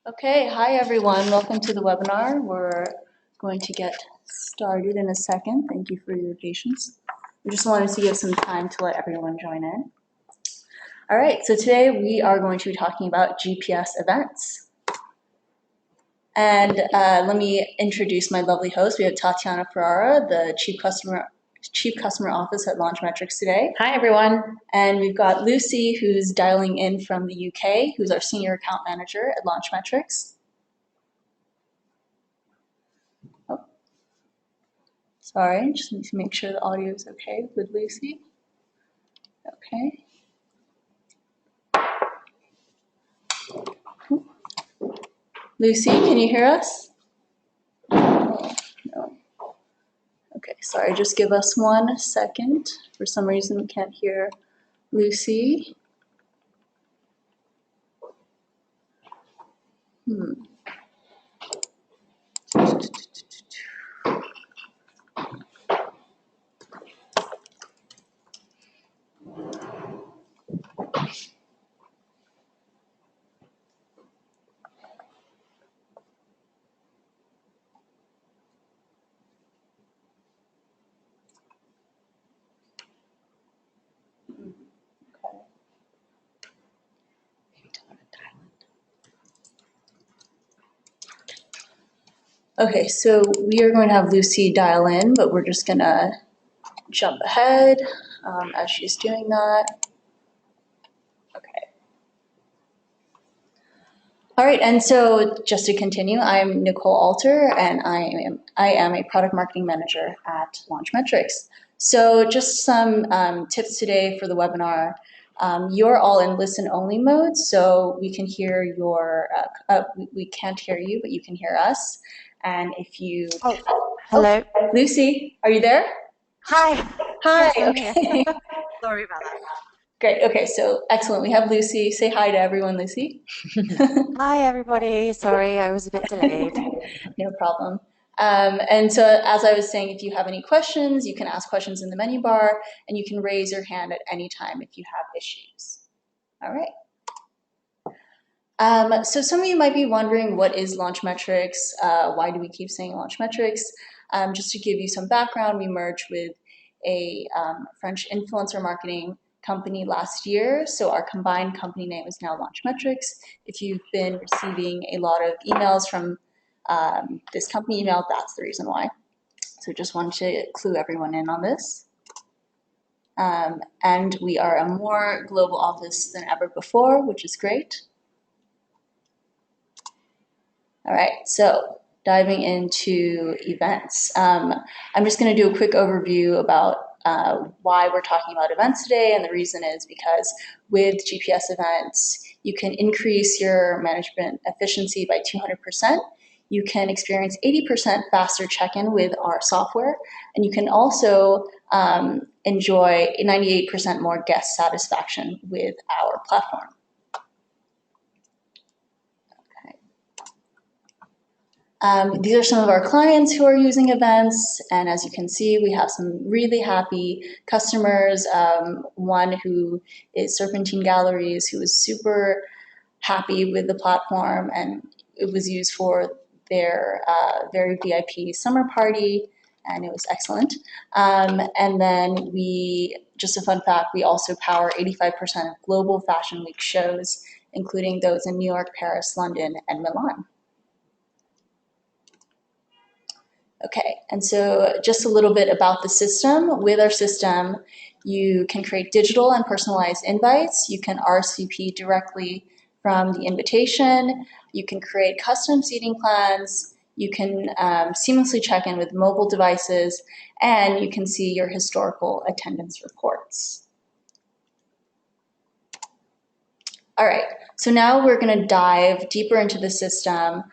Okay, hi everyone. Welcome to the webinar. We're going to get started in a second. Thank you for your patience. We just wanted to give some time to let everyone join in. All right, so today we are going to be talking about GPS events. And let me introduce my lovely host. We have Tatiana Ferreira, the Chief Customer Office at Launchmetrics today. Hi, everyone. And we've got Lucy, who's dialing in from the UK, who's our Senior Account Manager at Launchmetrics. Oh, sorry, just need to make sure the audio is okay with Lucy. Okay. Lucy, can you hear us? Oh, no. Okay, sorry, just give us 1 second. For some reason, we can't hear Lucy. Okay, so we are going to have Lucy dial in, but we're just going to jump ahead as she's doing that. Okay. All right, and so just to continue, I'm Nicole Alter, and I am a product marketing manager at Launchmetrics. So just some tips today for the webinar. You're all in listen-only mode, so we can hear your. We can't hear you, but you can hear us. And if you. Oh, hello. Oh, Lucy, are you there? Hi. Hi. Yes, I'm okay. here. Sorry about that. Great. Okay, so excellent. We have Lucy. Say hi to everyone, Lucy. Hi, everybody. Sorry, I was a bit delayed. No problem. And so as I was saying, if you have any questions, you can ask questions in the menu bar, and you can raise your hand at any time if you have issues. All right. So some of you might be wondering, what is Launchmetrics? Why do we keep saying Launchmetrics? Just to give you some background, we merged with a French influencer marketing company last year. So our combined company name is now Launchmetrics. If you've been receiving a lot of emails from this company email, that's the reason why. So just wanted to clue everyone in on this. And we are a more global office than ever before, which is great. All right, so diving into events. I'm just going to do a quick overview about why we're talking about events today, and the reason is because with GPS events, you can increase your management efficiency by 200%. You can experience 80% faster check-in with our software, and you can also enjoy 98% more guest satisfaction with our platform. These are some of our clients who are using events, and as you can see, we have some really happy customers. One who is Serpentine Galleries, who was super happy with the platform, and it was used for their very VIP summer party, and it was excellent. And then just a fun fact, we also power 85% of global Fashion Week shows, including those in New York, Paris, London, and Milan. Okay, and so just a little bit about the system. With our system, you can create digital and personalized invites. You can RSVP directly from the invitation. You can create custom seating plans. You can seamlessly check in with mobile devices, and you can see your historical attendance reports. All right, so now we're going to dive deeper into the system.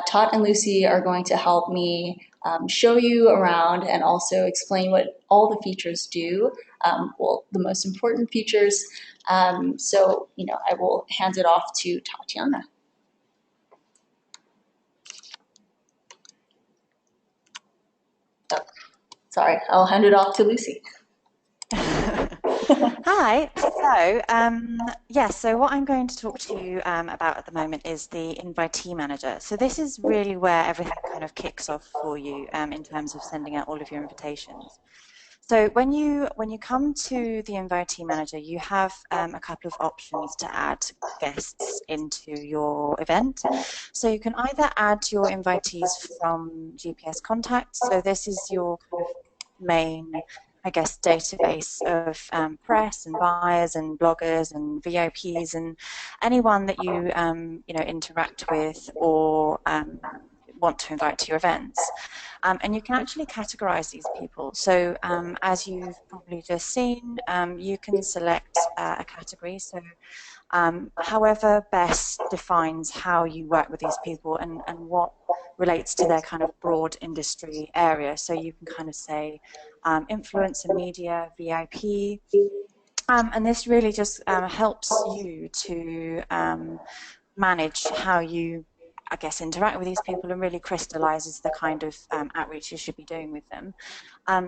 Tot and Lucy are going to help me show you around and also explain what all the features do, well, the most important features. So, I will hand it off to Tatiana. Oh, sorry, I'll hand it off to Lucy. Hi. So what I'm going to talk to you about at the moment is the Invitee Manager. So this is really where everything kind of kicks off for you in terms of sending out all of your invitations. So when you come to the Invitee Manager, you have a couple of options to add guests into your event. So you can either add your invitees from GPS contacts. So this is your kind of main, I guess, database of press and buyers and bloggers and VIPs and anyone that you interact with or want to invite to your events. And you can actually categorize these people. So as you've probably just seen, you can select a category. So however best defines how you work with these people and what relates to their kind of broad industry area. So you can kind of say influencer, media, VIP. And this really just helps you to manage how you, I guess, interact with these people and really crystallizes the kind of outreach you should be doing with them.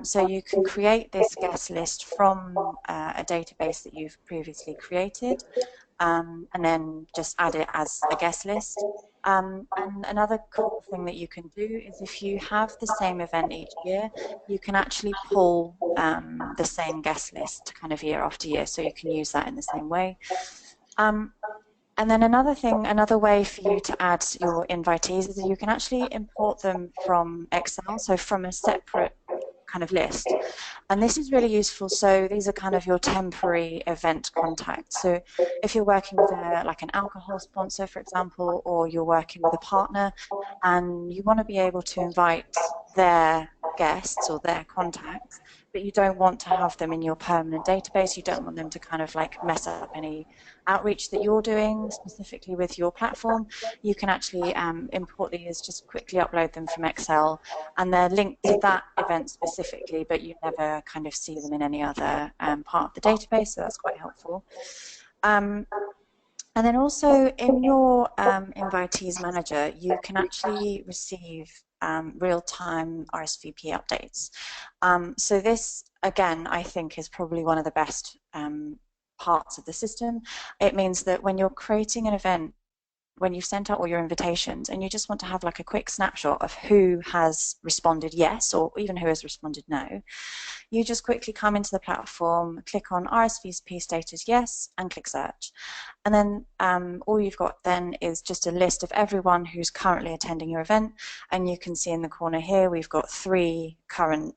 So you can create this guest list from a database that you've previously created, and then just add it as a guest list. And another cool thing that you can do is if you have the same event each year, you can actually pull the same guest list kind of year after year. So you can use that in the same way. Um, and then another way for you to add your invitees is that you can actually import them from Excel, so from a separate kind of list. And this is really useful. So these are kind of your temporary event contacts. So if you're working with like an alcohol sponsor, for example, or you're working with a partner and you want to be able to invite their guests or their contacts, but you don't want to have them in your permanent database. You don't want them to kind of like mess up any outreach that you're doing specifically with your platform. You can actually import these, just quickly upload them from Excel, and they're linked to that event specifically, but you never kind of see them in any other part of the database, so that's quite helpful. Um, and then also in your Invitees Manager, you can actually receive real-time RSVP updates. So this, again, I think is probably one of the best parts of the system. It means that when you're creating an event, when you've sent out all your invitations and you just want to have like a quick snapshot of who has responded yes or even who has responded no, you just quickly come into the platform, click on RSVP status yes, and click search. And then all you've got then is just a list of everyone who's currently attending your event. And you can see in the corner here, we've got 3 current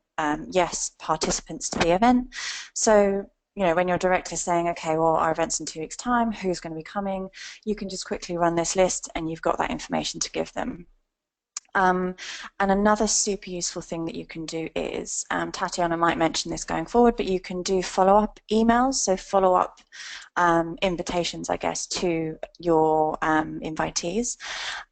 yes participants to the event. So when you're directly saying, okay, well, our event's in 2 weeks' time, who's going to be coming, you can just quickly run this list and you've got that information to give them. And another super useful thing that you can do is, Tatiana might mention this going forward, but you can do follow-up emails, so follow-up invitations, I guess, to your invitees.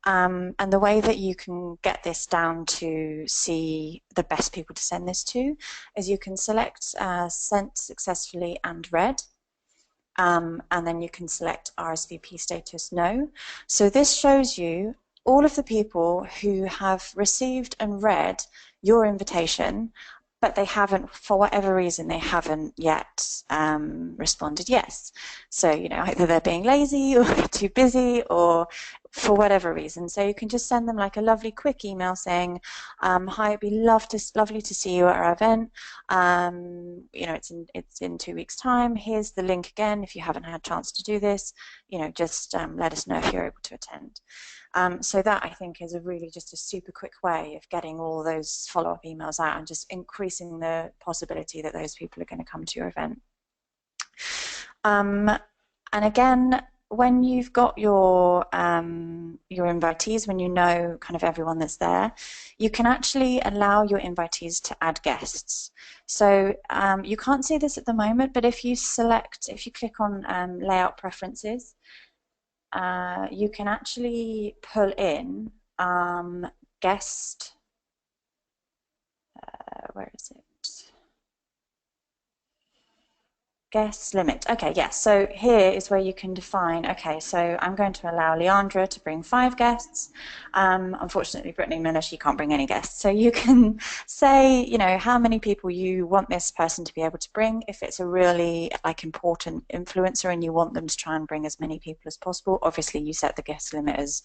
And the way that you can get this down to see the best people to send this to is you can select sent successfully and read. And then you can select RSVP status no. So this shows you all of the people who have received and read your invitation, but they haven't, for whatever reason, they haven't yet responded yes. So, either they're being lazy or they're too busy or for whatever reason. So you can just send them like a lovely quick email saying, hi, it'd be lovely to see you at our event. It's in 2 weeks' time. Here's the link again. If you haven't had a chance to do this, just let us know if you're able to attend. So that, I think, is just a super quick way of getting all those follow-up emails out and just increasing the possibility that those people are going to come to your event. And again, when you've got your invitees, when you know kind of everyone that's there, you can actually allow your invitees to add guests. So you can't see this at the moment, but if you click on layout preferences, you can actually pull in guest, where is it? Guest limit. Okay, yes. So here is where you can define, okay, so I'm going to allow Leandra to bring 5 guests. Unfortunately, Brittany Miller, she can't bring any guests. So you can say, how many people you want this person to be able to bring. If it's a really important influencer and you want them to try and bring as many people as possible, obviously you set the guest limit as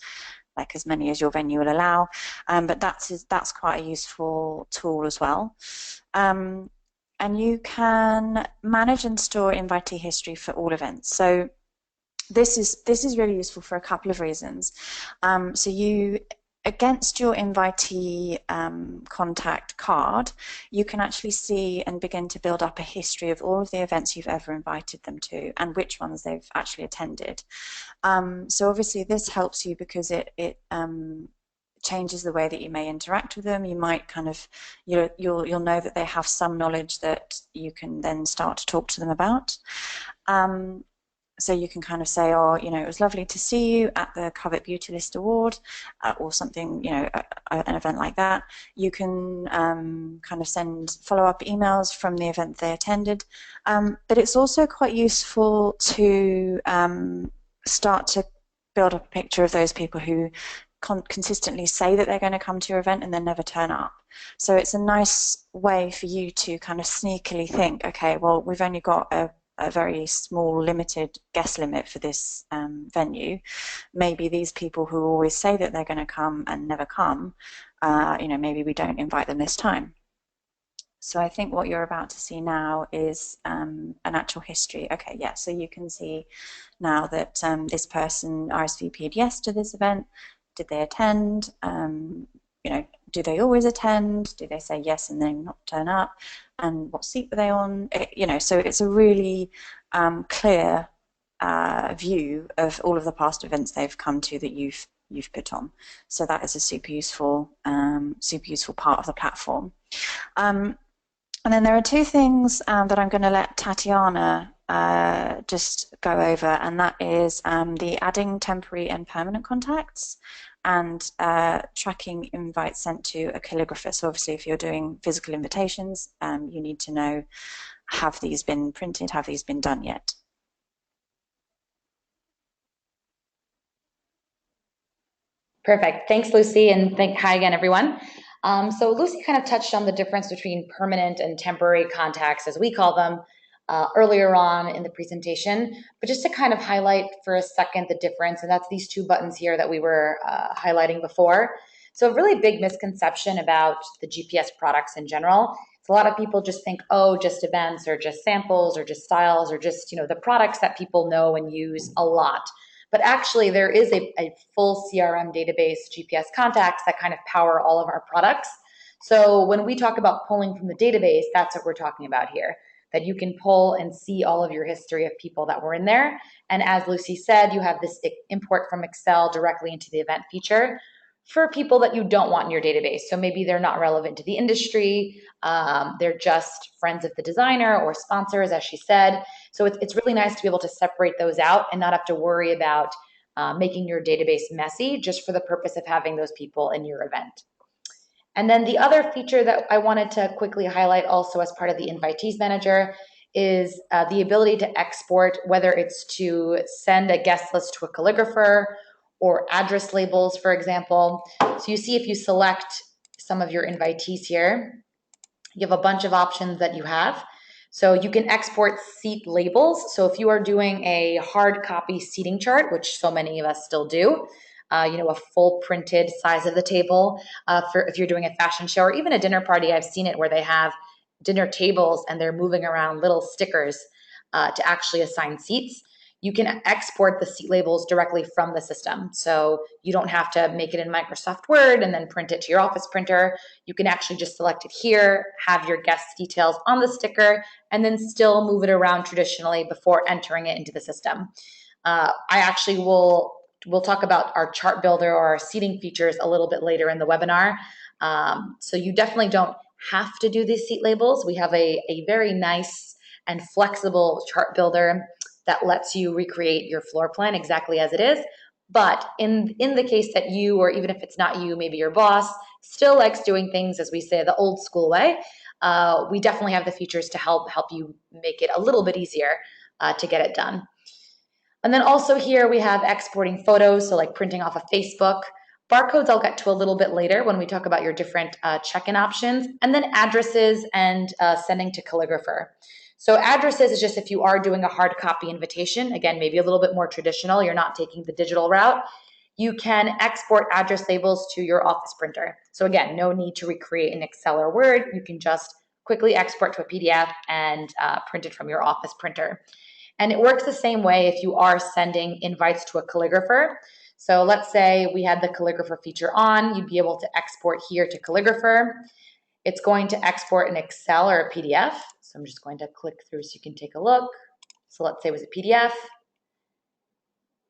as many as your venue will allow. But that's quite a useful tool as well. And you can manage and store invitee history for all events. So this is really useful for a couple of reasons. So you, against your invitee contact card, you can actually see and begin to build up a history of all of the events you've ever invited them to and which ones they've actually attended. So obviously this helps you because it changes the way that you may interact with them. You might you'll know that they have some knowledge that you can then start to talk to them about. So you can kind of say, oh, it was lovely to see you at the Covet Beauty List Award, or something, an event like that. You can kind of send follow-up emails from the event they attended. But it's also quite useful to start to build up a picture of those people who consistently say that they're going to come to your event and then never turn up. So it's a nice way for you to kind of sneakily think, okay, well, we've only got a very small limited guest limit for this venue. Maybe these people who always say that they're going to come and never come, maybe we don't invite them this time. So I think what you're about to see now is an actual history. Okay, yeah, so you can see now that this person RSVP'd yes to this event. Did they attend? Do they always attend? Do they say yes and then not turn up? And what seat were they on? So it's a really clear view of all of the past events they've come to that you've put on. So that is a super useful part of the platform. And then there are 2 things that I'm going to let Tatiana just go over, and that is the adding temporary and permanent contacts and tracking invites sent to a calligrapher. So obviously if you're doing physical invitations, you need to know, have these been printed, have these been done yet? Perfect. Thanks, Lucy, and hi again, everyone. So Lucy kind of touched on the difference between permanent and temporary contacts, as we call them, earlier on in the presentation. But just to kind of highlight for a second the difference, and that's these 2 buttons here that we were highlighting before. So a really big misconception about the GPS products in general. So a lot of people just think, oh, just events or just samples or just styles or just, the products that people know and use a lot. But actually, there is a full CRM database, GPS contacts that kind of power all of our products. So when we talk about pulling from the database, that's what we're talking about here, that you can pull and see all of your history of people that were in there. And as Lucy said, you have this import from Excel directly into the event feature for people that you don't want in your database. So maybe they're not relevant to the industry. They're just friends of the designer or sponsors, as she said. So it's really nice to be able to separate those out and not have to worry about making your database messy just for the purpose of having those people in your event. And then the other feature that I wanted to quickly highlight also as part of the Invitees Manager is the ability to export, whether it's to send a guest list to a calligrapher or address labels, for example. So you see if you select some of your invitees here, you have a bunch of options that you have. So you can export seat labels. So if you are doing a hard copy seating chart, which so many of us still do, a full printed size of the table for if you're doing a fashion show or even a dinner party. I've seen it where they have dinner tables and they're moving around little stickers to actually assign seats. You can export the seat labels directly from the system. So you don't have to make it in Microsoft Word and then print it to your office printer. You can actually just select it here, have your guest details on the sticker, and then still move it around traditionally before entering it into the system. I actually we'll talk about our chart builder or our seating features a little bit later in the webinar. So you definitely don't have to do these seat labels. We have a very nice and flexible chart builder that lets you recreate your floor plan exactly as it is. But in the case that you, or even if it's not you, maybe your boss, still likes doing things, as we say, the old school way, we definitely have the features to help you make it a little bit easier to get it done. And then also here we have exporting photos, so like printing off of Facebook. Barcodes I'll get to a little bit later when we talk about your different check-in options. And then addresses and sending to calligrapher. So addresses is just if you are doing a hard copy invitation, again, maybe a little bit more traditional, you're not taking the digital route, you can export address labels to your office printer. So again, no need to recreate an Excel or Word. You can just quickly export to a PDF and print it from your office printer. And it works the same way if you are sending invites to a calligrapher. So let's say we had the calligrapher feature on, you'd be able to export here to calligrapher. It's going to export an Excel or a PDF. So I'm just going to click through so you can take a look. So let's say it was a PDF.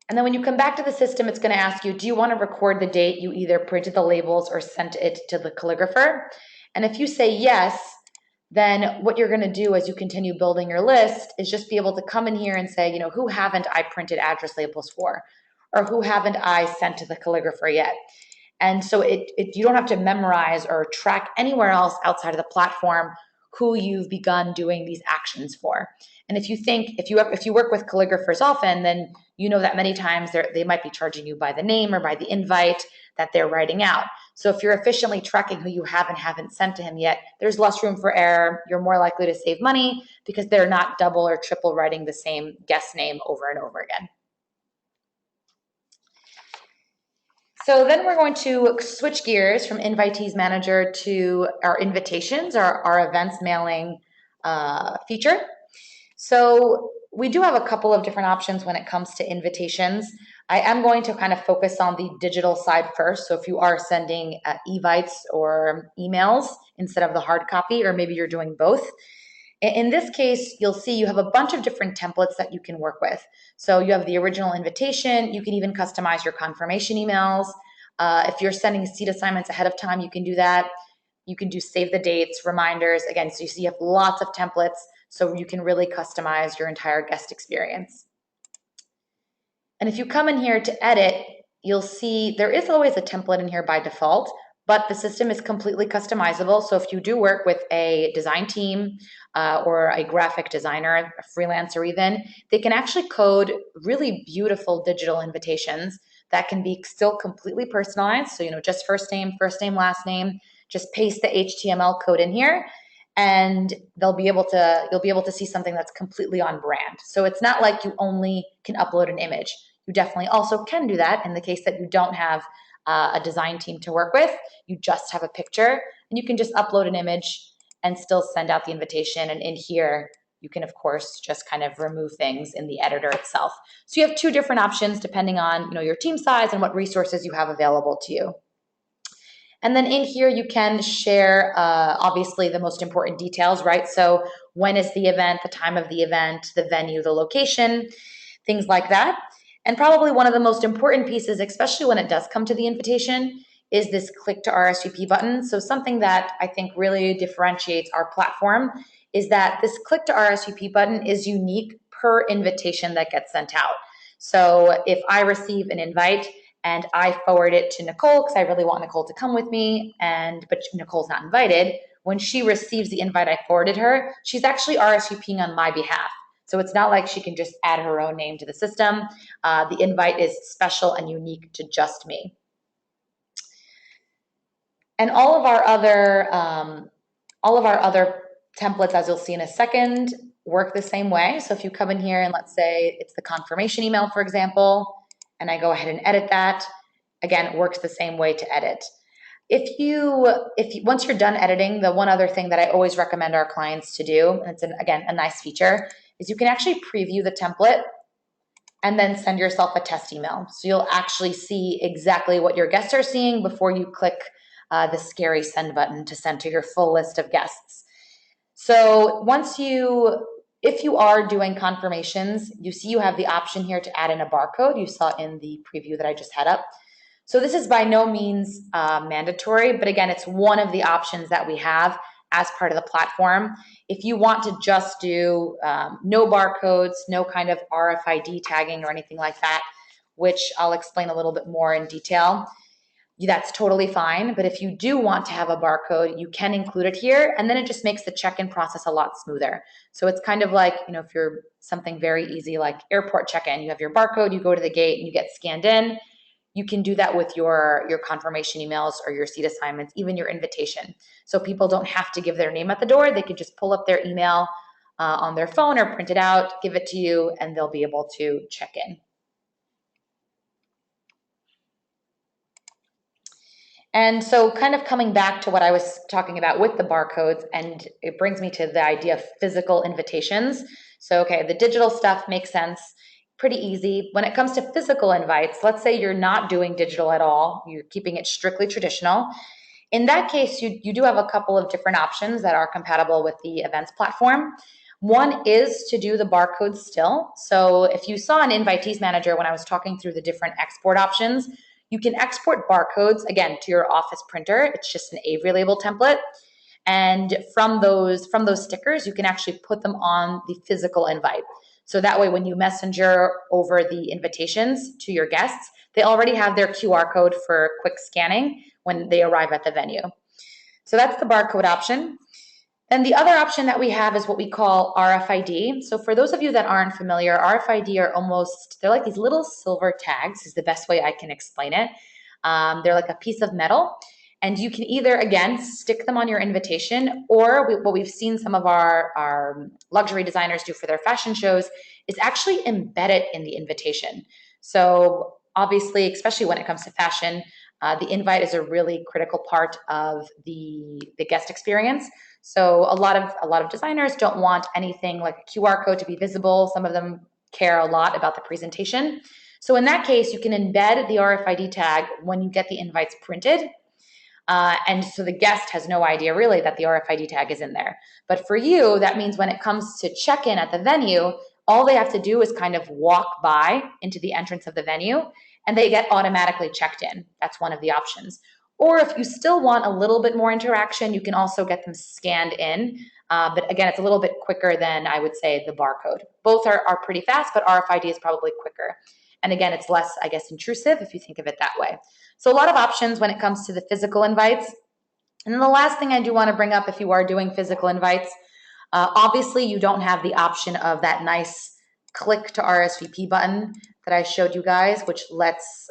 And then when you come back to the system, it's going to ask you, do you want to record the date you either printed the labels or sent it to the calligrapher? And if you say yes, then what you're going to do as you continue building your list is just be able to come in here and say, who haven't I printed address labels for? Or who haven't I sent to the calligrapher yet? And so you don't have to memorize or track anywhere else outside of the platform who you've begun doing these actions for. And if you work with calligraphers often, then you know that many times they might be charging you by the name or by the invite that they're writing out. So if you're efficiently tracking who you have and haven't sent to him yet, there's less room for error. You're more likely to save money because they're not double or triple writing the same guest name over and over again. So then we're going to switch gears from Invitee Manager to our invitations, our events mailing feature. So we do have a couple of different options when it comes to invitations. I am going to kind of focus on the digital side first. So if you are sending evites or emails instead of the hard copy, or maybe you're doing both, in this case, you'll see you have a bunch of different templates that you can work with. So you have the original invitation. You can even customize your confirmation emails. If you're sending seat assignments ahead of time, you can do that. You can do save the dates, reminders. Again, so you see you have lots of templates, so you can really customize your entire guest experience. And if you come in here to edit, you'll see there is always a template in here by default, but the system is completely customizable. So if you do work with a design team or a graphic designer, a freelancer even, they can actually code really beautiful digital invitations that can be still completely personalized. So, just first name, last name, just paste the HTML code in here and you'll be able to see something that's completely on brand. So it's not like you only can upload an image. You definitely also can do that in the case that you don't have a design team to work with. You just have a picture and you can just upload an image and still send out the invitation. And in here, you can, of course, just kind of remove things in the editor itself. So you have two different options depending on your team size and what resources you have available to you. And then in here, you can share, obviously, the most important details, right? So when is the event, the time of the event, the venue, the location, things like that. And probably one of the most important pieces, especially when it does come to the invitation, is this click to RSVP button. So something that I think really differentiates our platform is that this click to RSVP button is unique per invitation that gets sent out. So if I receive an invite and I forward it to Nicole because I really want Nicole to come with me, but Nicole's not invited, when she receives the invite I forwarded her, she's actually RSVPing on my behalf. So it's not like she can just add her own name to the system. The invite is special and unique to just me. And all of our other templates, as you'll see in a second, work the same way. So if you come in here and let's say it's the confirmation email, for example, and I go ahead and edit that, again, it works the same way to edit. Once you're done editing, the one other thing that I always recommend our clients to do, and it's again a nice feature, is you can actually preview the template and then send yourself a test email. So you'll actually see exactly what your guests are seeing before you click the scary send button to send to your full list of guests. So if you are doing confirmations, you see you have the option here to add in a barcode. You saw in the preview that I just had up. So this is by no means mandatory, but again, it's one of the options that we have as part of the platform. If you want to just do no barcodes, no kind of RFID tagging or anything like that, which I'll explain a little bit more in detail, that's totally fine. But if you do want to have a barcode, you can include it here, and then it just makes the check-in process a lot smoother. So it's kind of like, if you're something very easy like airport check-in, you have your barcode, you go to the gate and you get scanned in. You can do that with your confirmation emails or your seat assignments, even your invitation. So people don't have to give their name at the door. They could just pull up their email on their phone or print it out, give it to you, and they'll be able to check in. And so kind of coming back to what I was talking about with the barcodes, and it brings me to the idea of physical invitations. So, okay, the digital stuff makes sense, pretty easy. When it comes to physical invites, let's say you're not doing digital at all, you're keeping it strictly traditional. In that case, you do have a couple of different options that are compatible with the events platform. One is to do the barcodes still. So if you saw an Invitees Manager when I was talking through the different export options, you can export barcodes, again, to your office printer. It's just an Avery label template. And from those stickers, you can actually put them on the physical invite. So that way, when you messenger over the invitations to your guests, they already have their QR code for quick scanning when they arrive at the venue. So that's the barcode option. Then the other option that we have is what we call RFID. So for those of you that aren't familiar, RFID are they're like these little silver tags is the best way I can explain it. They're like a piece of metal. And you can either, again, stick them on your invitation, or what we've seen some of our luxury designers do for their fashion shows is actually embed it in the invitation. So obviously, especially when it comes to fashion, the invite is a really critical part of the guest experience. So a lot of designers don't want anything like a QR code to be visible. Some of them care a lot about the presentation. So in that case, you can embed the RFID tag when you get the invites printed. And so the guest has no idea really that the RFID tag is in there. But for you, that means when it comes to check-in at the venue, all they have to do is kind of walk by into the entrance of the venue and they get automatically checked in. That's one of the options. Or if you still want a little bit more interaction, you can also get them scanned in. But again, it's a little bit quicker than I would say the barcode. Both are pretty fast, but RFID is probably quicker. And again, it's less, I guess, intrusive if you think of it that way. So a lot of options when it comes to the physical invites. And then the last thing I do want to bring up if you are doing physical invites, obviously you don't have the option of that nice click to RSVP button that I showed you guys, which lets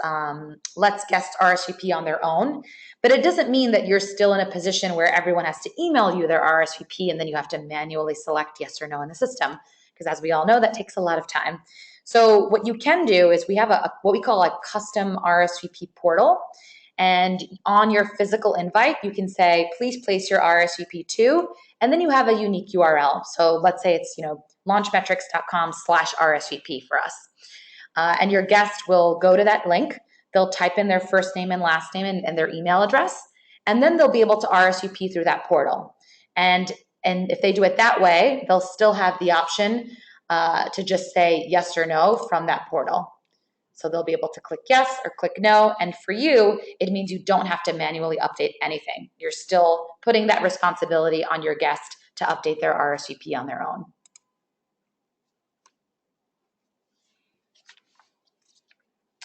guests RSVP on their own. But it doesn't mean that you're still in a position where everyone has to email you their RSVP and then you have to manually select yes or no in the system. Because as we all know, that takes a lot of time. So what you can do is we have what we call a custom RSVP portal. And on your physical invite, you can say, please place your RSVP to, and then you have a unique URL. So let's say it's, launchmetrics.com/RSVP for us. And your guest will go to that link. They'll type in their first name and last name and their email address, and then they'll be able to RSVP through that portal. And if they do it that way, they'll still have the option to just say yes or no from that portal. So they'll be able to click yes or click no. And for you, it means you don't have to manually update anything. You're still putting that responsibility on your guest to update their RSVP on their own.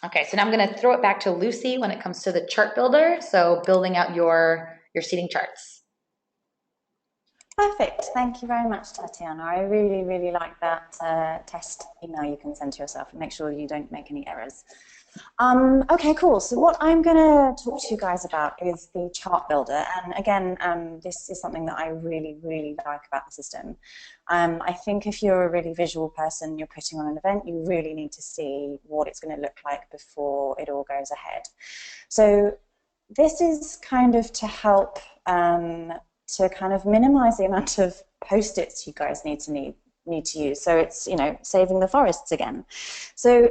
Okay, so now I'm going to throw it back to Lucy when it comes to the chart builder. So building out your seating charts. Perfect. Thank you very much, Tatiana. I really, really like that test email you can send to yourself and make sure you don't make any errors. Okay, cool. So what I'm going to talk to you guys about is the chart builder. And again, this is something that I really, really like about the system. I think if you're a really visual person, you're putting on an event, you really need to see what it's going to look like before it all goes ahead. So this is kind of to help to kind of minimize the amount of post-its you guys need to use. So it's, saving the forests again. So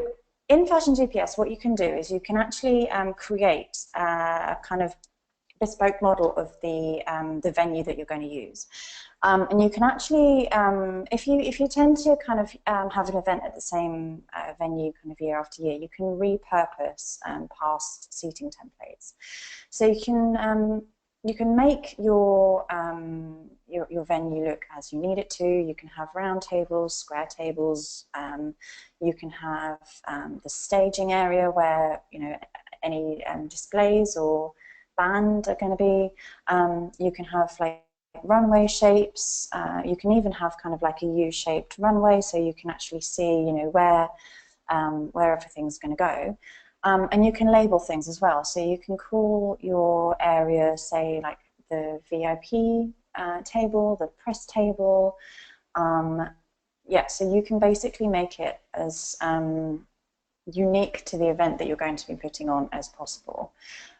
in Fashion GPS, what you can do is you can actually create a kind of bespoke model of the venue that you're going to use. And you can actually, if you tend to kind of have an event at the same venue kind of year after year, you can repurpose past seating templates. So you can make your venue look as you need it to. You can have round tables, square tables. You can have the staging area where any displays or band are going to be. You can have like runway shapes. You can even have kind of like a U-shaped runway, so you can actually see, you know, where everything's going to go. And you can label things as well. So you can call your area, say, like the VIP table, the press table. Yeah, so you can basically make it as unique to the event that you're going to be putting on as possible.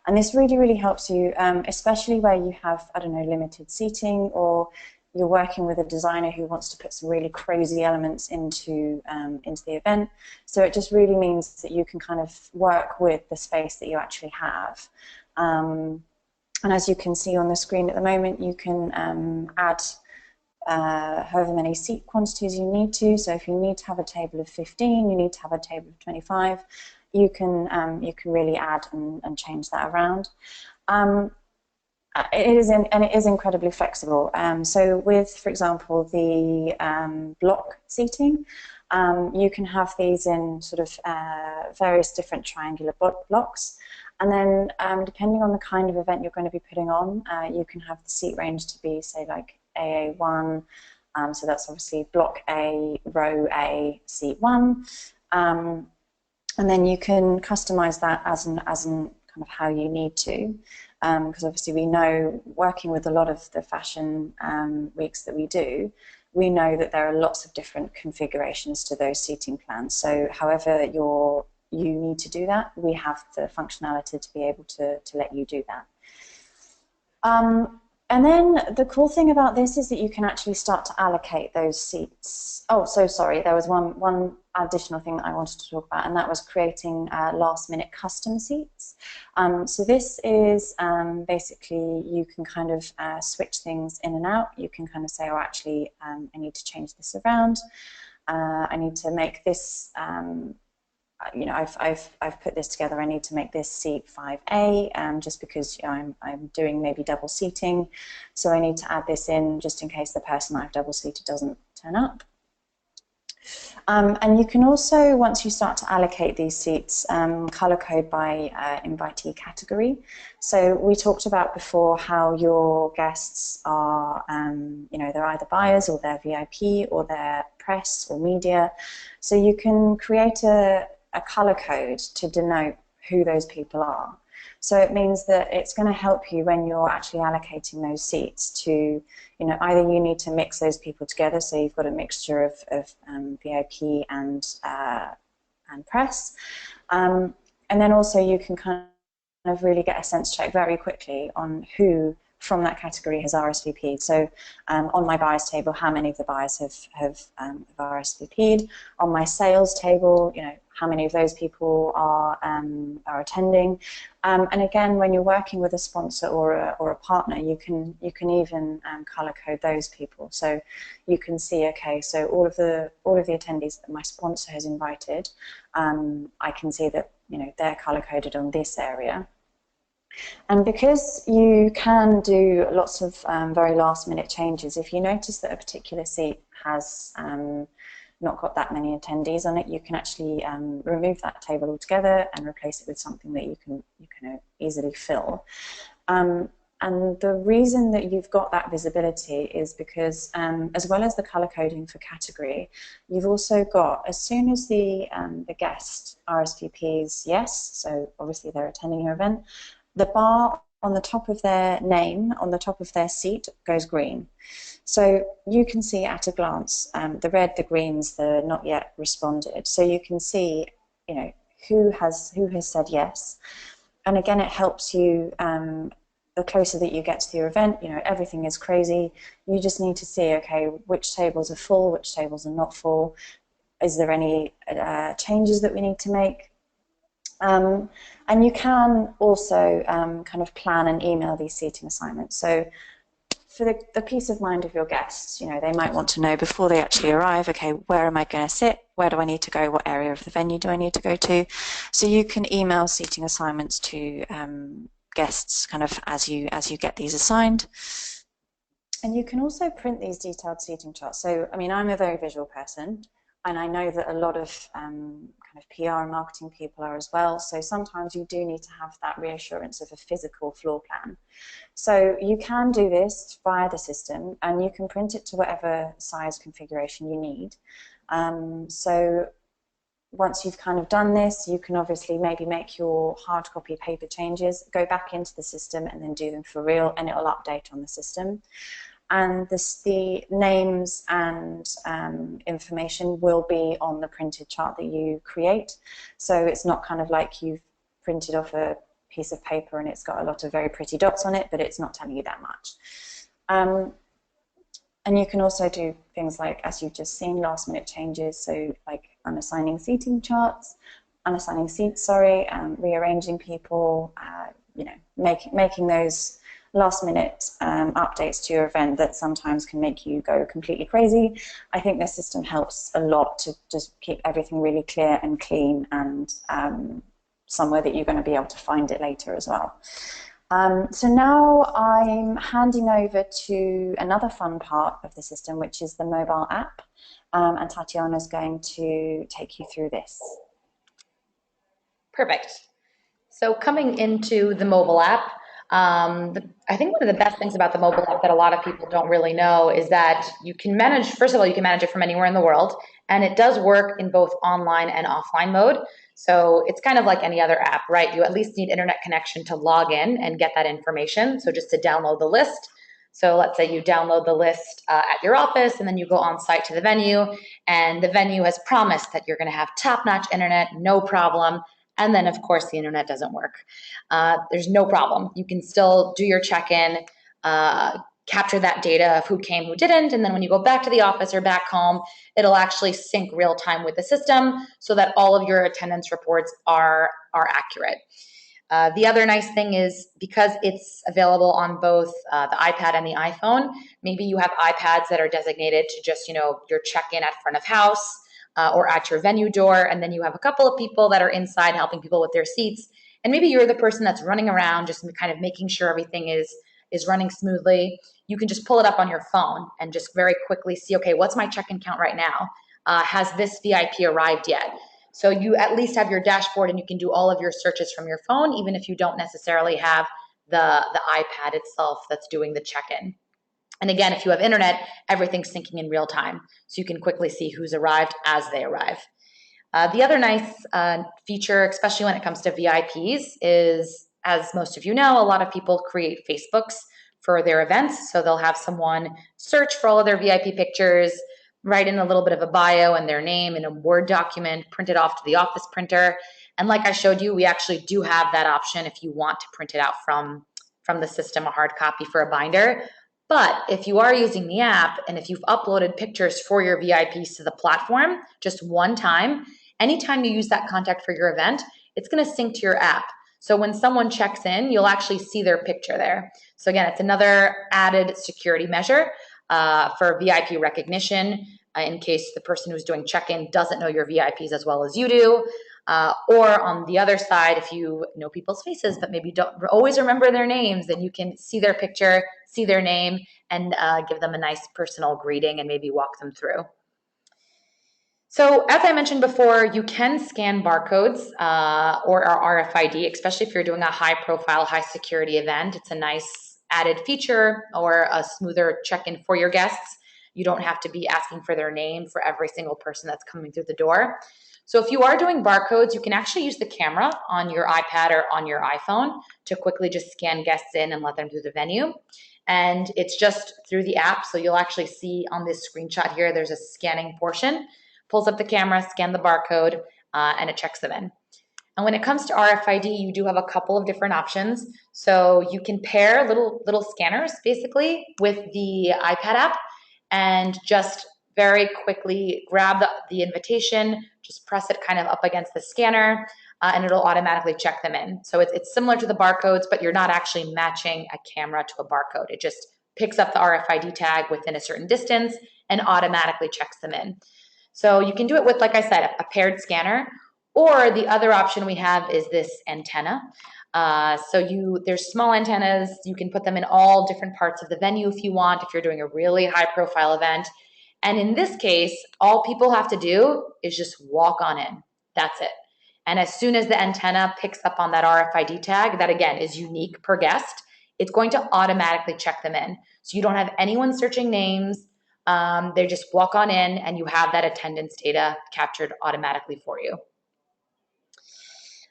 And this really, really helps you, especially where you have, I don't know, limited seating, or you're working with a designer who wants to put some really crazy elements into the event. So it just really means that you can kind of work with the space that you actually have. And as you can see on the screen at the moment, you can add however many seat quantities you need to. So if you need to have a table of 15, you need to have a table of 25, you can really add and change that around. It is incredibly flexible. So with, for example, the block seating, you can have these in sort of various different triangular blocks. And then depending on the kind of event you're going to be putting on, you can have the seat range to be, say, like AA1. So that's obviously block A, row A, seat 1. And then you can customize that as an kind of how you need to. Because obviously we know, working with a lot of the fashion weeks that we do, we know that there are lots of different configurations to those seating plans. So however you need to do that, we have the functionality to be able to let you do that. And then the cool thing about this is that you can actually start to allocate those seats. Oh, so sorry, there was one additional thing that I wanted to talk about, and that was creating last-minute custom seats. So this is basically, you can kind of switch things in and out. You can kind of say, oh, actually, I need to change this around. I need to make this, you know, I've put this together. I need to make this seat 5A, just because, you know, I'm doing maybe double seating, so I need to add this in just in case the person that I've double seated doesn't turn up. And you can also, once you start to allocate these seats, color code by invitee category. So we talked about before how your guests are, you know, they're either buyers or they're VIP or they're press or media. So you can create a color code to denote who those people are. So it means that it's going to help you when you're actually allocating those seats to, you know, either you need to mix those people together, so you've got a mixture of VIP and press, and then also you can kind of really get a sense check very quickly on who from that category has RSVP'd. So on my buyers table, how many of the buyers have RSVP'd? On my sales table, you know, how many of those people are attending? And again, when you're working with a sponsor or a partner, you can even color code those people. So you can see, okay, so all of the attendees that my sponsor has invited, I can see that, you know, they're color coded on this area. And because you can do lots of very last minute changes, if you notice that a particular seat has not got that many attendees on it, you can actually remove that table altogether and replace it with something that you can easily fill. And the reason that you've got that visibility is because, as well as the color coding for category, you've also got, as soon as the guest RSVPs yes, so obviously they're attending your event, the bar on the top of their name, on the top of their seat, goes green. So you can see at a glance the red, the greens, the not yet responded. So you can see, you know, who has said yes. And again, it helps you, the closer that you get to your event, you know, everything is crazy. You just need to see, okay, which tables are full, which tables are not full. Is there any changes that we need to make? And you can also kind of plan and email these seating assignments. So for the peace of mind of your guests, you know, they might want to know before they actually arrive, okay, where am I going to sit? Where do I need to go? What area of the venue do I need to go to? So you can email seating assignments to guests kind of as you get these assigned. And you can also print these detailed seating charts. So, I mean, I'm a very visual person, and I know that a lot of kind kind of PR and marketing people are as well. So sometimes you do need to have that reassurance of a physical floor plan. So you can do this via the system, and you can print it to whatever size configuration you need. So once you've kind of done this, you can obviously maybe make your hard copy paper changes, go back into the system and then do them for real, and it'll update on the system. And the names and information will be on the printed chart that you create. So it's not kind of like you've printed off a piece of paper and it's got a lot of very pretty dots on it, but it's not telling you that much. And you can also do things like, as you've just seen, last minute changes, so like unassigning seating charts, unassigning seats, rearranging people, you know, making those last minute updates to your event that sometimes can make you go completely crazy. I think this system helps a lot to just keep everything really clear and clean, and somewhere that you're going to be able to find it later as well. So now I'm handing over to another fun part of the system, which is the mobile app, and Tatiana is going to take you through this. Perfect. So coming into the mobile app, I think one of the best things about the mobile app that a lot of people don't really know is that you can manage, first of all, you can manage it from anywhere in the world, and it does work in both online and offline mode. So it's kind of like any other app, right? You at least need internet connection to log in and get that information. So just to download the list. So let's say you download the list at your office, and then you go on site to the venue, and the venue has promised that you're going to have top-notch internet, no problem. And then, of course, the internet doesn't work. There's no problem. You can still do your check-in, capture that data of who came, who didn't, and then when you go back to the office or back home, it'll actually sync real time with the system so that all of your attendance reports are accurate. The other nice thing is, because it's available on both the iPad and the iPhone, maybe you have iPads that are designated to just, you know, your check-in at front of house or at your venue door, and then you have a couple of people that are inside helping people with their seats, and maybe you're the person that's running around just kind of making sure everything is running smoothly. You can just pull it up on your phone and just very quickly see, okay, what's my check-in count right now? Has this VIP arrived yet? So you at least have your dashboard, and you can do all of your searches from your phone, even if you don't necessarily have the iPad itself that's doing the check-in. And again, if you have internet, everything's syncing in real time, so you can quickly see who's arrived as they arrive. The other nice feature, especially when it comes to VIPs, is, as most of you know, a lot of people create Facebooks for their events. So they'll have someone search for all of their VIP pictures, write in a little bit of a bio and their name in a Word document, print it off to the office printer. And like I showed you, we actually do have that option if you want to print it out from the system, a hard copy for a binder. But if you are using the app, and if you've uploaded pictures for your VIPs to the platform just one time, anytime you use that contact for your event, it's going to sync to your app. So when someone checks in, you'll actually see their picture there. So again, it's another added security measure for VIP recognition in case the person who's doing check-in doesn't know your VIPs as well as you do. Or on the other side, if you know people's faces but maybe don't always remember their names, then you can see their picture, see their name, and give them a nice personal greeting and maybe walk them through. So as I mentioned before, you can scan barcodes or RFID, especially if you're doing a high-profile, high-security event. It's a nice added feature or a smoother check-in for your guests. You don't have to be asking for their name for every single person that's coming through the door. So if you are doing barcodes, you can actually use the camera on your iPad or on your iPhone to quickly just scan guests in and let them through the venue. And it's just through the app. So you'll actually see on this screenshot here, there's a scanning portion. Pulls up the camera, scan the barcode, and it checks them in. And when it comes to RFID, you do have a couple of different options. So you can pair little scanners basically with the iPad app and just very quickly grab the invitation, just press it kind of up against the scanner, and it'll automatically check them in. So it's similar to the barcodes, but you're not actually matching a camera to a barcode. It just picks up the RFID tag within a certain distance and automatically checks them in. So you can do it with, like I said, a paired scanner, or the other option we have is this antenna. There's small antennas. You can put them in all different parts of the venue if you want, if you're doing a really high profile event. And in this case, all people have to do is just walk on in. That's it. And as soon as the antenna picks up on that RFID tag, that again is unique per guest, it's going to automatically check them in. So you don't have anyone searching names. They just walk on in and you have that attendance data captured automatically for you.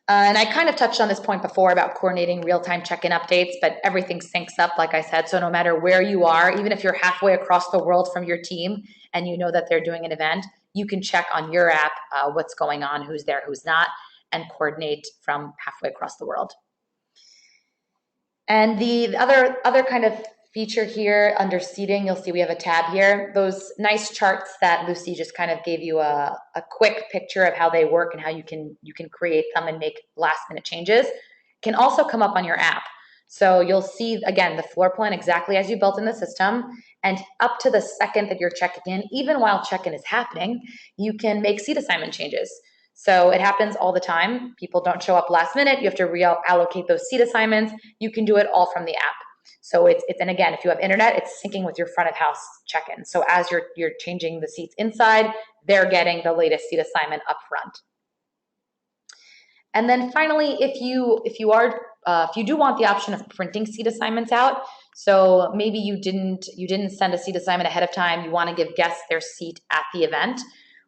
And I kind of touched on this point before about coordinating real-time check-in updates, but everything syncs up, like I said. So no matter where you are, even if you're halfway across the world from your team and you know that they're doing an event, you can check on your app what's going on, who's there, who's not, and coordinate from halfway across the world. And the other kind of feature here under seating, you'll see we have a tab here. Those nice charts that Lucy just kind of gave you a quick picture of how they work and how you can create them and make last minute changes can also come up on your app. So you'll see, again, the floor plan exactly as you built in the system, and up to the second that you're checking in, even while check-in is happening, you can make seat assignment changes. So it happens all the time. People don't show up last minute. You have to reallocate those seat assignments. You can do it all from the app. So and again, if you have internet, it's syncing with your front of house check-in. So as you're changing the seats inside, they're getting the latest seat assignment up front. And then finally, if you do want the option of printing seat assignments out, so maybe you didn't send a seat assignment ahead of time, you want to give guests their seat at the event,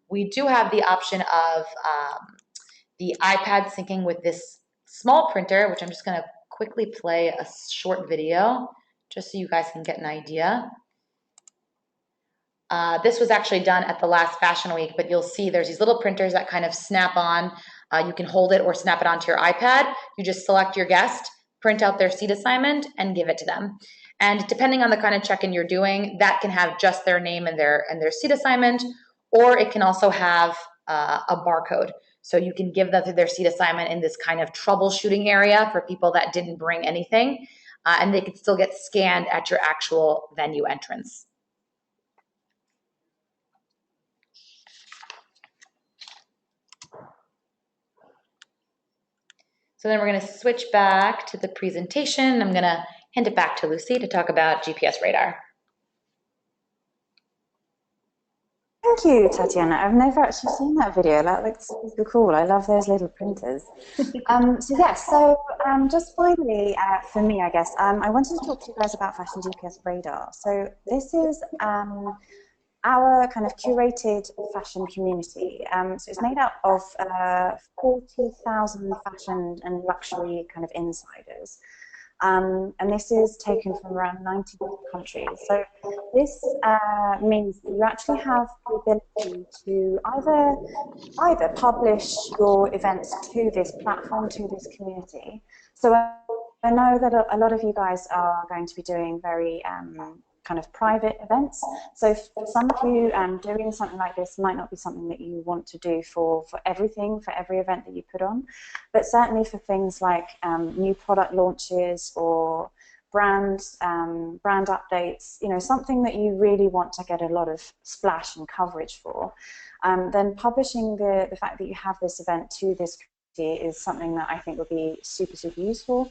we do have the option of the iPad syncing with this small printer, which I'm just going to quickly play a short video just so you guys can get an idea. This was actually done at the last Fashion Week, but you'll see there's these little printers that kind of snap on. You can hold it or snap it onto your iPad. You just select your guest, print out their seat assignment, and give it to them. And depending on the kind of check-in you're doing, that can have just their name and their seat assignment, or it can also have a barcode. So you can give them their seat assignment in this kind of troubleshooting area for people that didn't bring anything, and they could still get scanned at your actual venue entrance. So then we're going to switch back to the presentation. I'm going to hand it back to Lucy to talk about GPS radar. Thank you, Tatiana. I've never actually seen that video. That looks super cool. I love those little printers. Just finally, for me, I guess, I wanted to talk to you guys about Fashion GPS Radar. So this is our kind of curated fashion community. So it's made up of 40,000 fashion and luxury kind of insiders. And this is taken from around 90 countries. So this means that you actually have the ability to either publish your events to this platform, to this community. So I know that a lot of you guys are going to be doing very kind of private events. So for some of you, doing something like this might not be something that you want to do for everything, for every event that you put on, but certainly for things like new product launches or brand updates, you know, something that you really want to get a lot of splash and coverage for, then publishing the fact that you have this event to this community is something that I think would be super, super useful.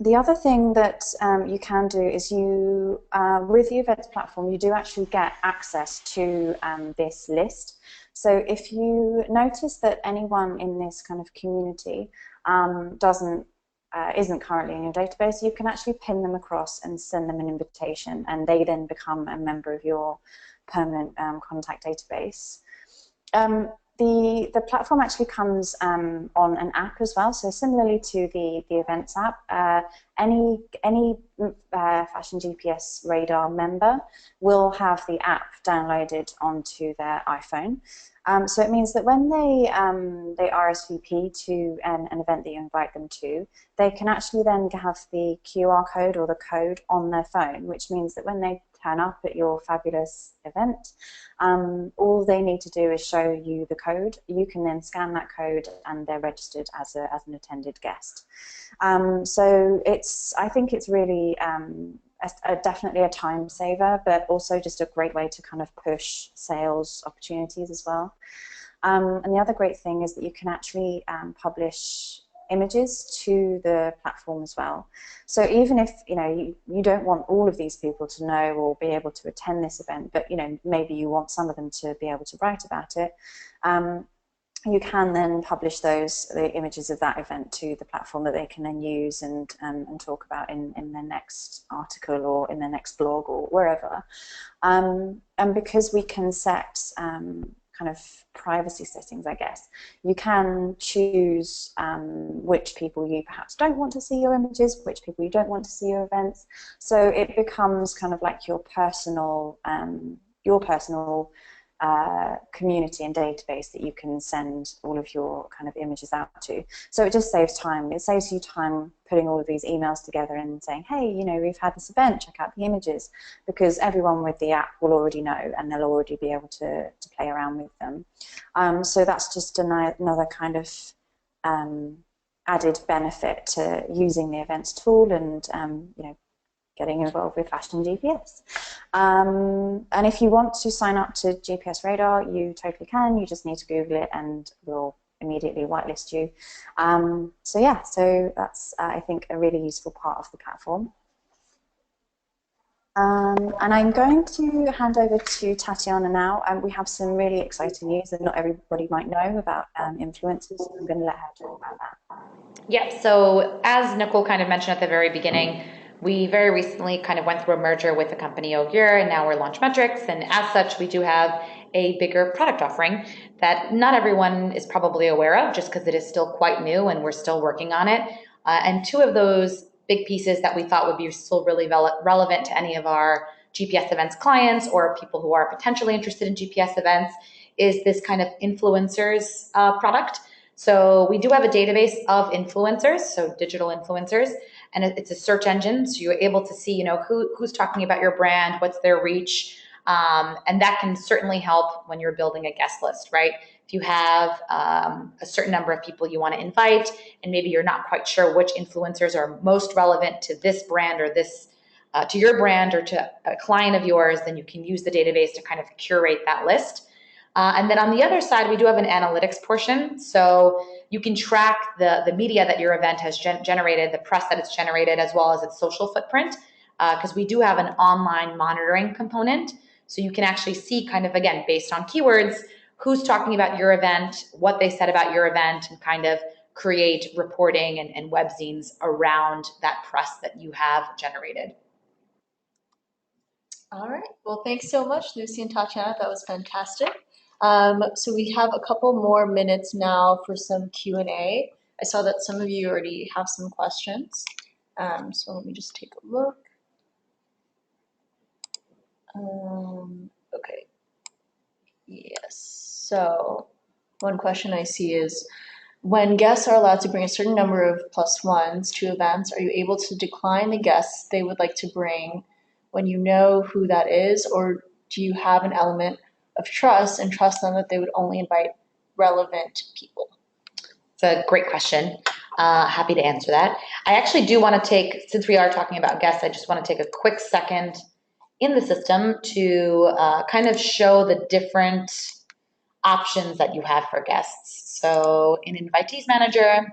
The other thing that you can do is with the events platform, you do actually get access to this list. So if you notice that anyone in this kind of community isn't currently in your database, you can actually pin them across and send them an invitation, and they then become a member of your permanent contact database. The platform actually comes on an app as well. So similarly to the events app, any Fashion GPS Radar member will have the app downloaded onto their iPhone. So it means that when they RSVP to an event that you invite them to, they can actually then have the QR code or the code on their phone, which means that when they turn up at your fabulous event, all they need to do is show you the code. You can then scan that code and they're registered as an attended guest. So I think it's really definitely a time saver, but also just a great way to kind of push sales opportunities as well. And the other great thing is that you can actually publish images to the platform as well. So even if you don't want all of these people to know or be able to attend this event, but maybe you want some of them to be able to write about it, you can then publish the images of that event to the platform that they can then use and talk about in their next article or in their next blog or wherever. And because we can set kind of privacy settings, I guess, you can choose which people you perhaps don't want to see your images, which people you don't want to see your events. So it becomes kind of like your personal community and database that you can send all of your kind of images out to. So it just saves time. It saves you time putting all of these emails together and saying, hey, you know, we've had this event, check out the images, because everyone with the app will already know and they'll already be able to play around with them. So that's just another kind of added benefit to using the events tool and, you know, getting involved with Fashion GPS. And if you want to sign up to GPS Radar, you totally can. You just need to Google it and we'll immediately whitelist you. So yeah, so that's, I think, a really useful part of the platform. And I'm going to hand over to Tatiana now. We have some really exciting news that not everybody might know about influencers. So I'm going to let her talk about that. Yeah, so as Nicole kind of mentioned at the very beginning, we very recently kind of went through a merger with the company Ogier, and now we're Launchmetrics, and as such, we do have a bigger product offering that not everyone is probably aware of just because it is still quite new and we're still working on it. And two of those big pieces that we thought would be still really relevant to any of our GPS events clients or people who are potentially interested in GPS events is this kind of influencers product. So we do have a database of influencers, so digital influencers, and it's a search engine. So you're able to see, you know, who's talking about your brand, what's their reach, and that can certainly help when you're building a guest list, right? If you have a certain number of people you want to invite, and maybe you're not quite sure which influencers are most relevant to this brand or this to your brand or to a client of yours, then you can use the database to kind of curate that list. And then on the other side, we do have an analytics portion. So you can track the media that your event has generated, the press that it's generated, as well as its social footprint, because we do have an online monitoring component. So you can actually see kind of, again, based on keywords, who's talking about your event, what they said about your event, and kind of create reporting and webzines around that press that you have generated. All right. Well, thanks so much, Lucy and Tatiana. That was fantastic. So we have a couple more minutes now for some Q&A. I saw that some of you already have some questions. So let me just take a look. Okay. Yes. So one question I see is, when guests are allowed to bring a certain number of +1s to events, are you able to decline the guests they would like to bring when you know who that is, or do you have an element of trust and trust them that they would only invite relevant people? It's a great question. Happy to answer that. I actually do want to take, since we are talking about guests, I just want to take a quick second in the system to kind of show the different options that you have for guests. So in Invitee Manager,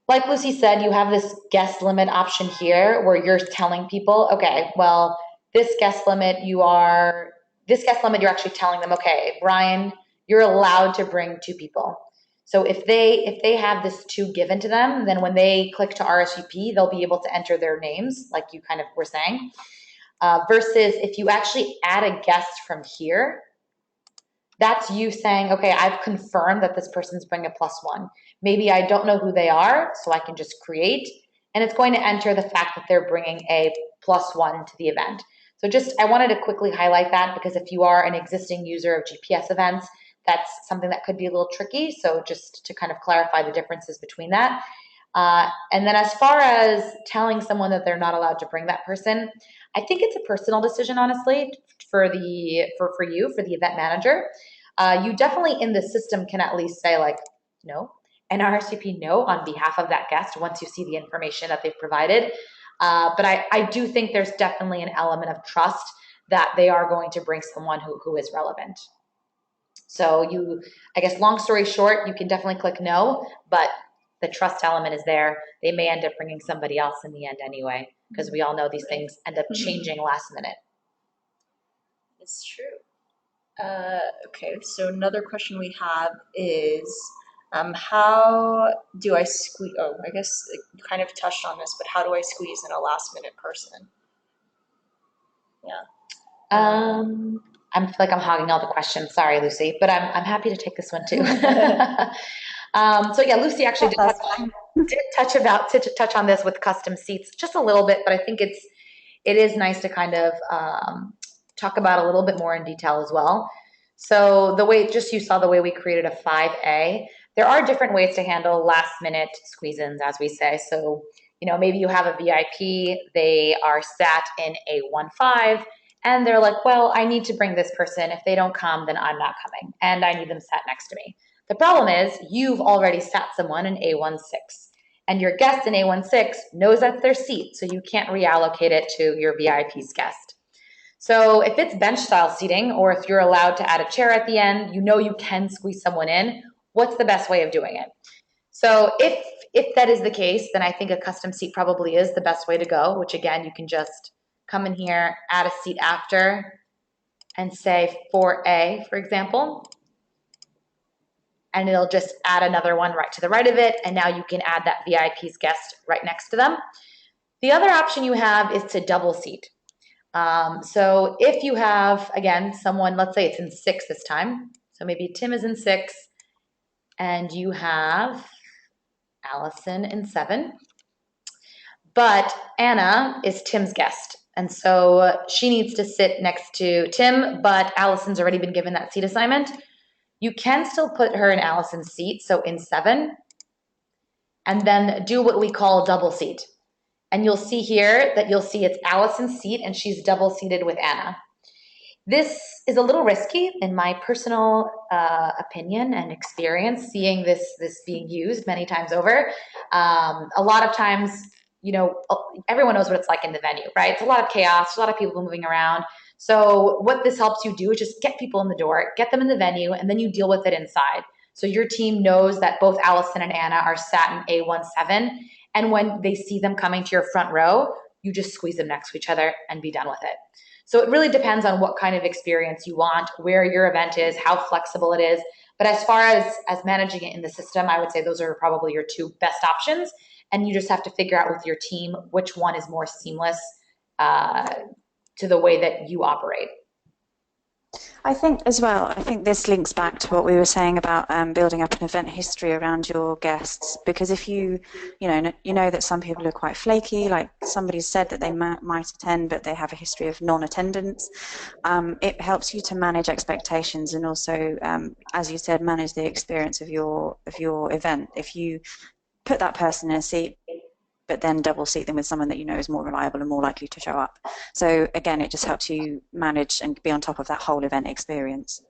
like Lucy said, you have this guest limit option here where you're telling people, okay, well, this guest limit you're actually telling them, okay, Brian, you're allowed to bring 2 people. So if they have this 2 given to them, then when they click to RSVP, they'll be able to enter their names, like you kind of were saying. Versus if you actually add a guest from here, that's you saying, okay, I've confirmed that this person's bringing a +1. Maybe I don't know who they are, so I can just create, and it's going to enter the fact that they're bringing a +1 to the event. So I wanted to quickly highlight that because if you are an existing user of GPS events, that's something that could be a little tricky. So just to kind of clarify the differences between that. And then as far as telling someone that they're not allowed to bring that person, I think it's a personal decision, honestly, for you, for the event manager. You definitely in the system can at least say like, no, an RSVP no on behalf of that guest once you see the information that they've provided. But I do think there's definitely an element of trust that they are going to bring someone who is relevant. So I guess long story short, you can definitely click no, but the trust element is there. They may end up bringing somebody else in the end anyway, because we all know these things end up changing last minute. It's true. Okay, so another question we have is how do I squeeze? Oh, I guess you kind of touched on this, but how do I squeeze in a last minute person? Yeah. I feel like I'm hogging all the questions. Sorry, Lucy, but I'm happy to take this one too. So yeah, Lucy actually did touch on this with custom seats just a little bit, but I think it is nice to kind of talk about a little bit more in detail as well. So the way, just you saw the way we created a 5A, there are different ways to handle last minute squeeze-ins, as we say. So, maybe you have a VIP, they are sat in a 1-5, and they're like, well, I need to bring this person. If they don't come, then I'm not coming, and I need them sat next to me. The problem is you've already sat someone in A16, and your guest in A16 knows that's their seat, so you can't reallocate it to your VIP's guest. So if it's bench style seating, or if you're allowed to add a chair at the end, you can squeeze someone in. What's the best way of doing it? So if that is the case, then I think a custom seat probably is the best way to go, which again, you can just come in here, add a seat after, and say 4A, for example. And it'll just add another one right to the right of it. And now you can add that VIP's guest right next to them. The other option you have is to double seat. So if you have, again, someone, let's say it's in 6 this time. So maybe Tim is in 6 and you have Allison in 7. But Anna is Tim's guest. And so she needs to sit next to Tim, but Allison's already been given that seat assignment. You can still put her in Allison's seat, so in 7, and then do what we call double seat. And you'll see here that it's Allison's seat and she's double seated with Anna. This is a little risky in my personal opinion and experience, seeing this being used many times over. A lot of times, everyone knows what it's like in the venue, right? It's a lot of chaos, a lot of people moving around. So what this helps you do is just get people in the door, get them in the venue, and then you deal with it inside. So your team knows that both Allison and Anna are sat in A17, and when they see them coming to your front row, you just squeeze them next to each other and be done with it. So it really depends on what kind of experience you want, where your event is, how flexible it is. But as far as managing it in the system, I would say those are probably your 2 best options. And you just have to figure out with your team which one is more seamless to the way that you operate. I think as well, I think this links back to what we were saying about building up an event history around your guests, because if you know that some people are quite flaky, like somebody said that they might attend but they have a history of non-attendance, it helps you to manage expectations and also, as you said, manage the experience of your event. If you put that person in a seat but then double seat them with someone that you know is more reliable and more likely to show up. So again, it just helps you manage and be on top of that whole event experience.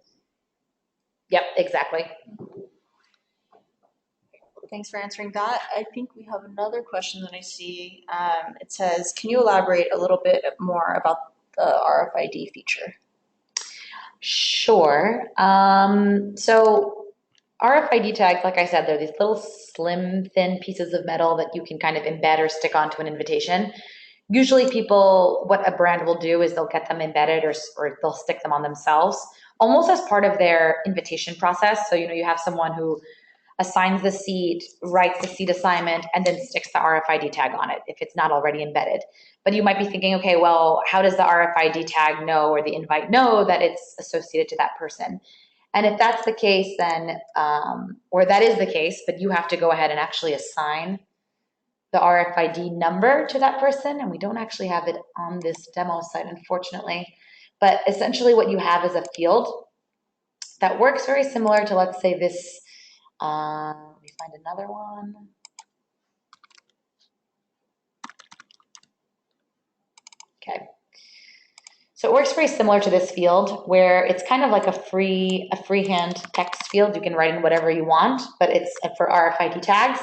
Yep, exactly. Thanks for answering that. I think we have another question that I see. It says, can you elaborate a little bit more about the RFID feature? Sure. So RFID tags, like I said, they're these little slim, thin pieces of metal that you can kind of embed or stick onto an invitation. Usually what a brand will do is they'll get them embedded or they'll stick them on themselves, almost as part of their invitation process. So, you have someone who assigns the seat, writes the seat assignment, and then sticks the RFID tag on it if it's not already embedded. But you might be thinking, okay, well, how does the RFID tag know or the invite know that it's associated to that person? And if that's the case, then, or that is the case, but you have to go ahead and actually assign the RFID number to that person. And we don't actually have it on this demo site, unfortunately. But essentially what you have is a field that works very similar to, let's say, this. Let me find another one. Okay. So it works very similar to this field where it's kind of like a freehand text field. You can write in whatever you want, but it's for RFID tags.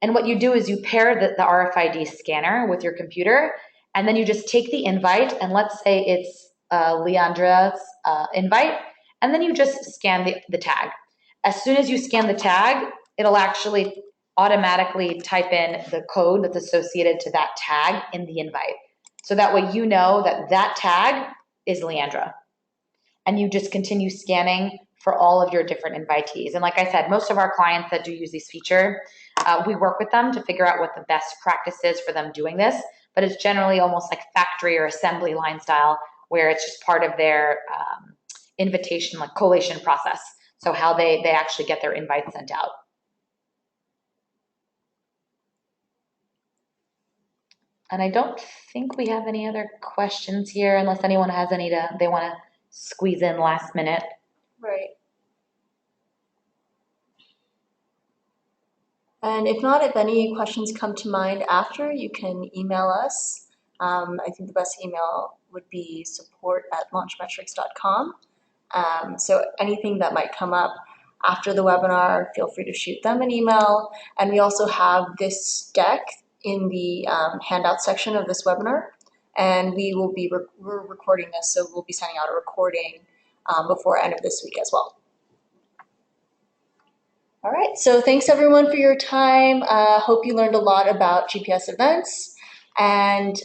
And what you do is you pair the RFID scanner with your computer, and then you just take the invite, and let's say it's Leandra's invite, and then you just scan the tag. As soon as you scan the tag, it'll actually automatically type in the code that's associated to that tag in the invite. So that way you know that tag is Leandra. and you just continue scanning for all of your different invitees. And like I said, most of our clients that do use this feature, we work with them to figure out what the best practice is for them doing this, but it's generally almost like factory or assembly line style, where it's just part of their invitation, like collation process. So how they actually get their invites sent out. And I don't think we have any other questions here, unless anyone has any they want to squeeze in last minute. Right. And if not, if any questions come to mind after, you can email us. I think the best email would be support@launchmetrics.com. So anything that might come up after the webinar, feel free to shoot them an email. And we also have this deck in the handout section of this webinar. And we will be we're recording this, so we'll be sending out a recording before end of this week as well. All right, so thanks everyone for your time. Hope you learned a lot about GPS events. And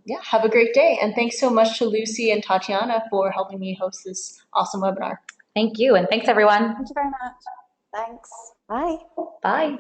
yeah, have a great day. And thanks so much to Lucy and Tatiana for helping me host this awesome webinar. Thank you, and thanks everyone. Thank you very much. Thanks. Bye. Bye.